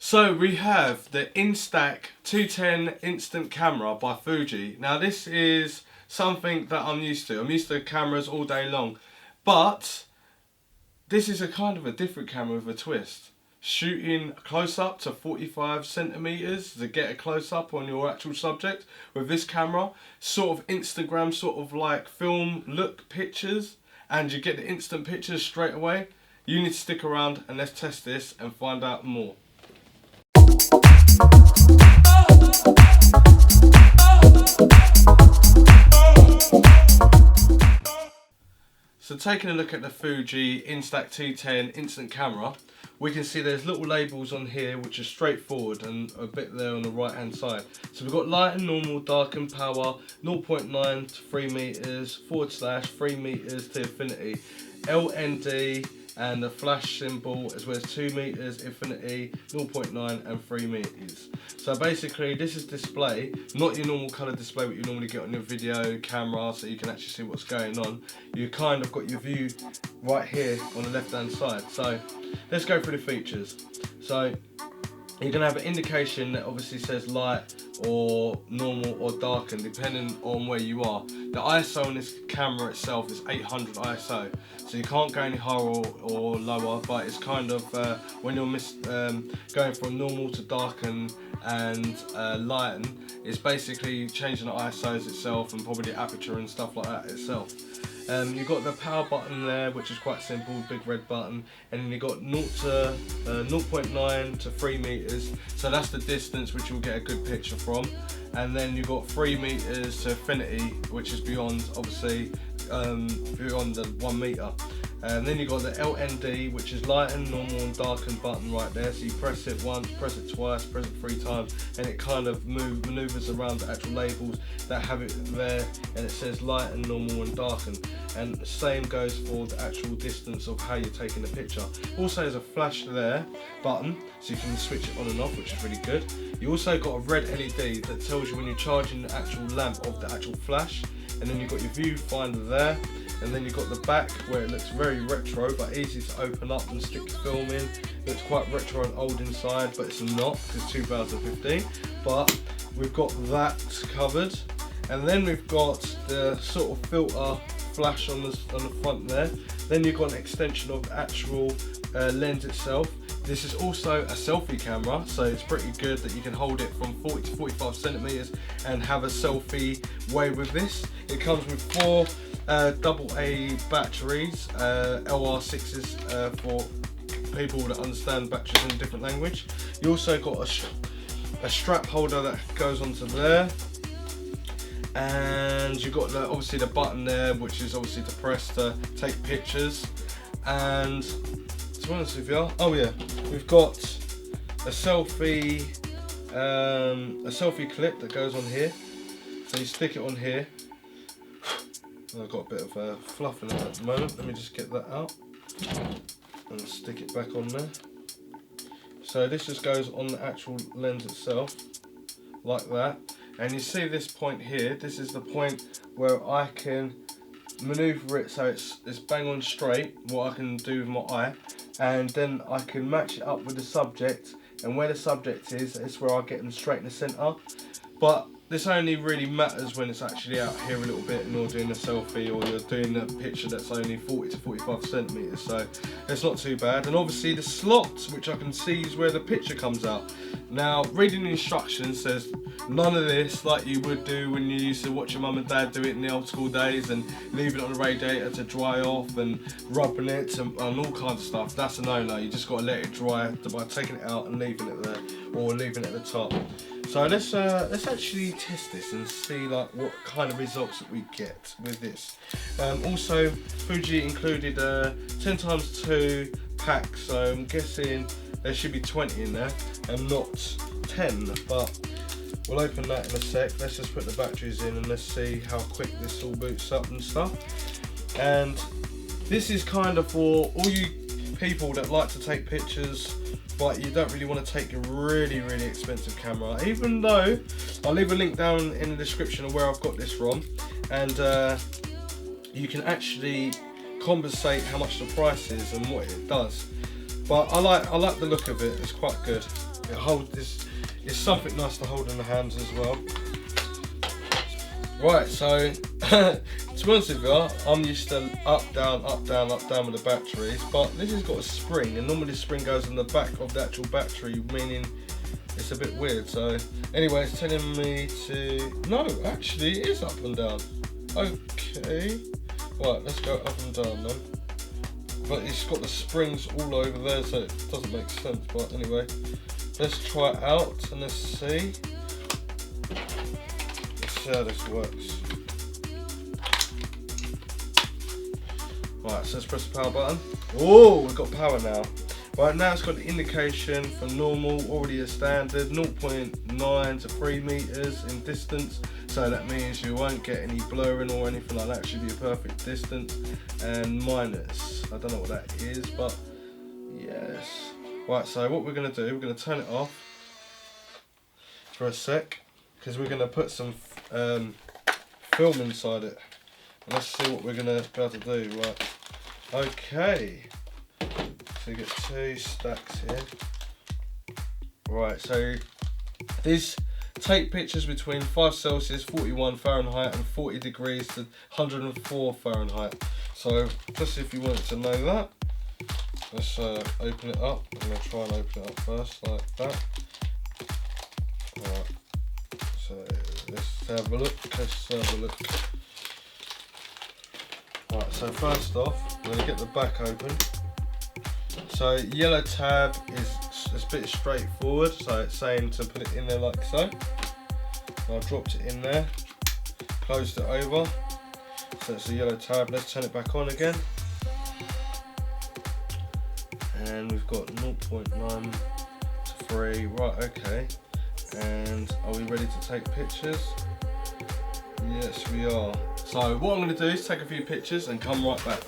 So we have the Instax 210 instant camera by Fuji. Now this is something that I'm used to. I'm used to cameras all day long, but this is a kind of a different camera with a twist. Shooting close up to 45 centimeters to get a close up on your actual subject with this camera, sort of Instagram sort of like film look pictures, and you get the instant pictures straight away. You need to stick around and let's test this and find out more. So taking a look at the Fuji Instax 210 instant camera, we can see there's little labels on here which are straightforward and a bit there on the right hand side. So we've got light and normal, dark and power, 0.9 to 3 meters, / 3 meters to infinity, LND, and the flash symbol, as well as 2 meters, infinity, 0.9 and 3 meters. So basically this is display, not your normal colour display what you normally get on your video camera, so you can actually see what's going on. You kind of got your view right here on the left hand side. So let's go through the features. So you're going to have an indication that obviously says light or normal or darken depending on where you are. The ISO on this camera itself is 800 ISO, so you can't go any higher or lower, but it's kind of when you're going from normal to darken and lighten, it's basically changing the ISOs itself and probably the aperture and stuff like that itself. You've got the power button there, which is quite simple, big red button, and then you've got 0.9 to 3 meters, so that's the distance which you'll get a good picture from, and then you've got 3 meters to infinity, which is beyond, obviously, beyond the 1 meter. And then you've got the LND, which is light and normal and darken button right there. So you press it once, press it twice, press it 3 times, and it kind of maneuvers around the actual labels that have it there, and it says light and normal and darken. And the same goes for the actual distance of how you're taking the picture. Also there's a flash there button, so you can switch it on and off, which is really good. You also got a red LED that tells you when you're charging the actual lamp of the actual flash. And then you've got your viewfinder there, and then you've got the back where it looks very retro but easy to open up and stick your film in. It looks quite retro and old inside, but it's not because it's 2015. But we've got that covered, and then we've got the sort of filter flash on the front there. Then you've got an extension of the actual lens itself. This is also a selfie camera, so it's pretty good that you can hold it from 40 to 45 centimeters and have a selfie way with this. It comes with 4 AA batteries, LR6s for people that understand batteries in a different language. You also got a strap holder that goes onto there, and you've got obviously the button there, which is obviously to press to take pictures. And to be honest with you, oh yeah, we've got a selfie clip that goes on here. So you stick it on here. I've got a bit of fluff in it at the moment. Let me just get that out and stick it back on there. So this just goes on the actual lens itself, like that. And you see this point here. This is the point where I can maneuver it so it's bang on straight, what I can do with my eye, and then I can match it up with the subject, and where the subject is, it's where I get them straight in the centre. But this only really matters when it's actually out here a little bit and you're doing a selfie or you're doing a picture that's only 40 to 45 centimeters, so it's not too bad. And obviously the slot, which I can see, is where the picture comes out. Now reading the instructions says none of this like you would do when you used to watch your mum and dad do it in the old school days and leaving it on the radiator to dry off and rubbing it and all kinds of stuff. That's a no-no. You just got to let it dry by taking it out and leaving it there, or leaving it at the top. So let's actually test this and see like what kind of results that we get with this. Also, Fuji included a 10x2 pack, so I'm guessing there should be 20 in there and not 10. But we'll open that in a sec. Let's just put the batteries in and let's see how quick this all boots up and stuff. And this is kind of for all you people that like to take pictures, but you don't really want to take a really expensive camera. Even though I'll leave a link down in the description of where I've got this from, and you can actually compensate how much the price is and what it does. But I like the look of it. It's quite good. it holds this. It's something nice to hold in the hands as well. Right, so to be honest with you, I'm used to up, down, up, down, up, down with the batteries, but this has got a spring, and normally the spring goes in the back of the actual battery, meaning it's a bit weird. So anyway, it's telling me to, no, actually it is up and down. Okay, right, let's go up and down then. But it's got the springs all over there, so it doesn't make sense, but anyway, let's try it out and let's see. See how this works. Right, so let's press the power button. Oh, we've got power now. Right, now it's got the indication for normal, already a standard, 0.9 to 3 meters in distance. So that means you won't get any blurring or anything like that. It should be a perfect distance. And minus, I don't know what that is, but yes. Right, so what we're gonna do, we're gonna turn it off for a sec, because we're going to put some film inside it. And let's see what we're going to be able to do. Right, okay, so you get 2 stacks here. Right, so these take pictures between 5 Celsius, 41 Fahrenheit and 40 degrees to 104 Fahrenheit. So just if you wanted to know that, let's open it up. I'm going to try and open it up first, like that. Right. So let's have a look. Right, so first off, I'm going to get the back open. So yellow tab is a bit straightforward, so it's saying to put it in there like so. I've dropped it in there, closed it over. So it's a yellow tab. Let's turn it back on again. And we've got 0.9 to 3. Right, okay. And are we ready to take pictures? Yes, we are. So what I'm going to do is take a few pictures and come right back.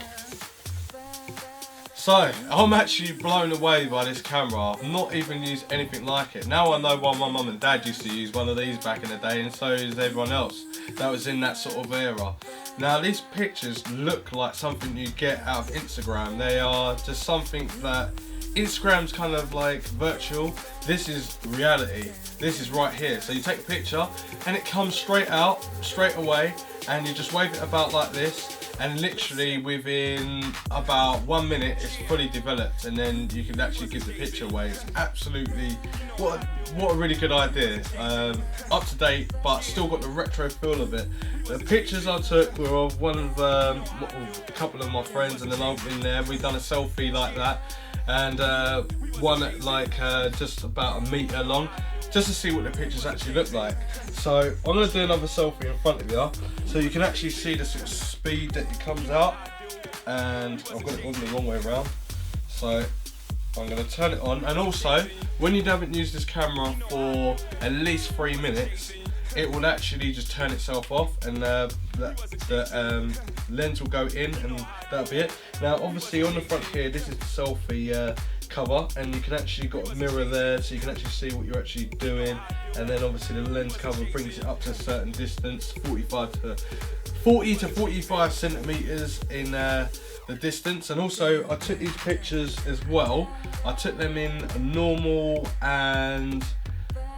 So I'm actually blown away by this camera. I've not even used anything like it. Now I know why my mum and dad used to use one of these back in the day, and so is everyone else that was in that sort of era. Now these pictures look like something you get out of Instagram. They are just something that Instagram's kind of like virtual. This is reality. This is right here. So you take a picture and it comes straight out, straight away, and you just wave it about like this, and literally within about 1 minute it's fully developed, and then you can actually give the picture away. It's absolutely, what a really good idea. Up to date, but still got the retro feel of it. The pictures I took were of one of a couple of my friends, and then I've been there, we've done a selfie like that, and one like just about 1 meter long, just to see what the pictures actually look like. So I'm going to do another selfie in front of you, so you can actually see the sort of speed that it comes out. And I've got it on the wrong way around, so I'm going to turn it on. And also, when you haven't used this camera for at least 3 minutes, it will actually just turn itself off, and the lens will go in, and that'll be it. Now obviously on the front here, this is the selfie cover, and you can actually got a mirror there, so you can actually see what you're actually doing. And then obviously the lens cover brings it up to a certain distance, 40 to 45 centimeters in the distance. And also I took these pictures as well. I took them in normal and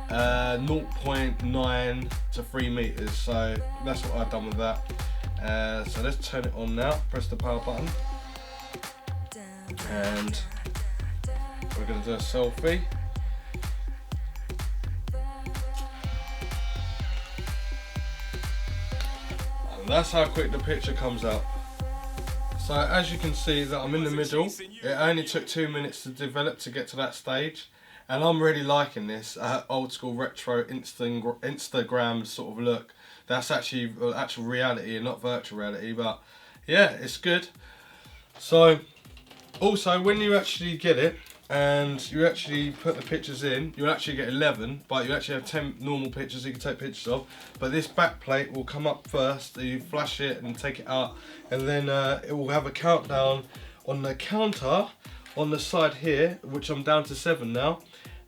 0.9 to 3 meters, so that's what I've done with that. So let's turn it on now, press the power button, and we're going to do a selfie. And that's how quick the picture comes out. So as you can see that I'm in the middle, it only took 2 minutes to develop to get to that stage. And I'm really liking this old school retro Instagram sort of look. That's actually actual reality and not virtual reality, but yeah, it's good. So also when you actually get it and you actually put the pictures in, you actually get 11, but you actually have 10 normal pictures you can take pictures of. But this back plate will come up first, you flash it and take it out, and then it will have a countdown on the counter on the side here, which I'm down to 7 now.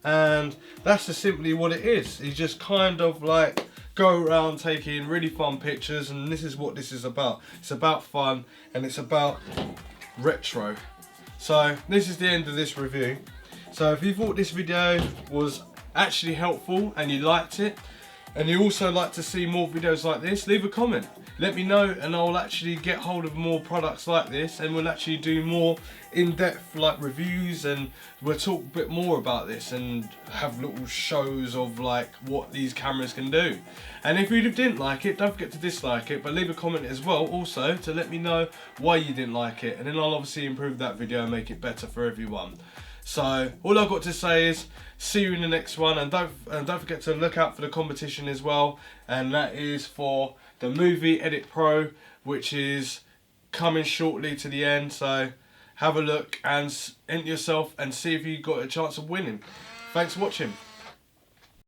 And that's just simply what it is. You just kind of like go around taking really fun pictures, and this is what this is about. It's about fun, and it's about retro. So this is the end of this review. So if you thought this video was actually helpful and you liked it, and you also like to see more videos like this, leave a comment. Let me know and I'll actually get hold of more products like this, and we'll actually do more in-depth like reviews, and we'll talk a bit more about this and have little shows of like what these cameras can do. And if you didn't like it, don't forget to dislike it, but leave a comment as well also to let me know why you didn't like it, and then I'll obviously improve that video and make it better for everyone. So all I've got to say is see you in the next one, and don't forget to look out for the competition as well, and that is for the Movie Edit Pro, which is coming shortly to the end. So have a look and enter yourself and see if you got a chance of winning. Thanks for watching.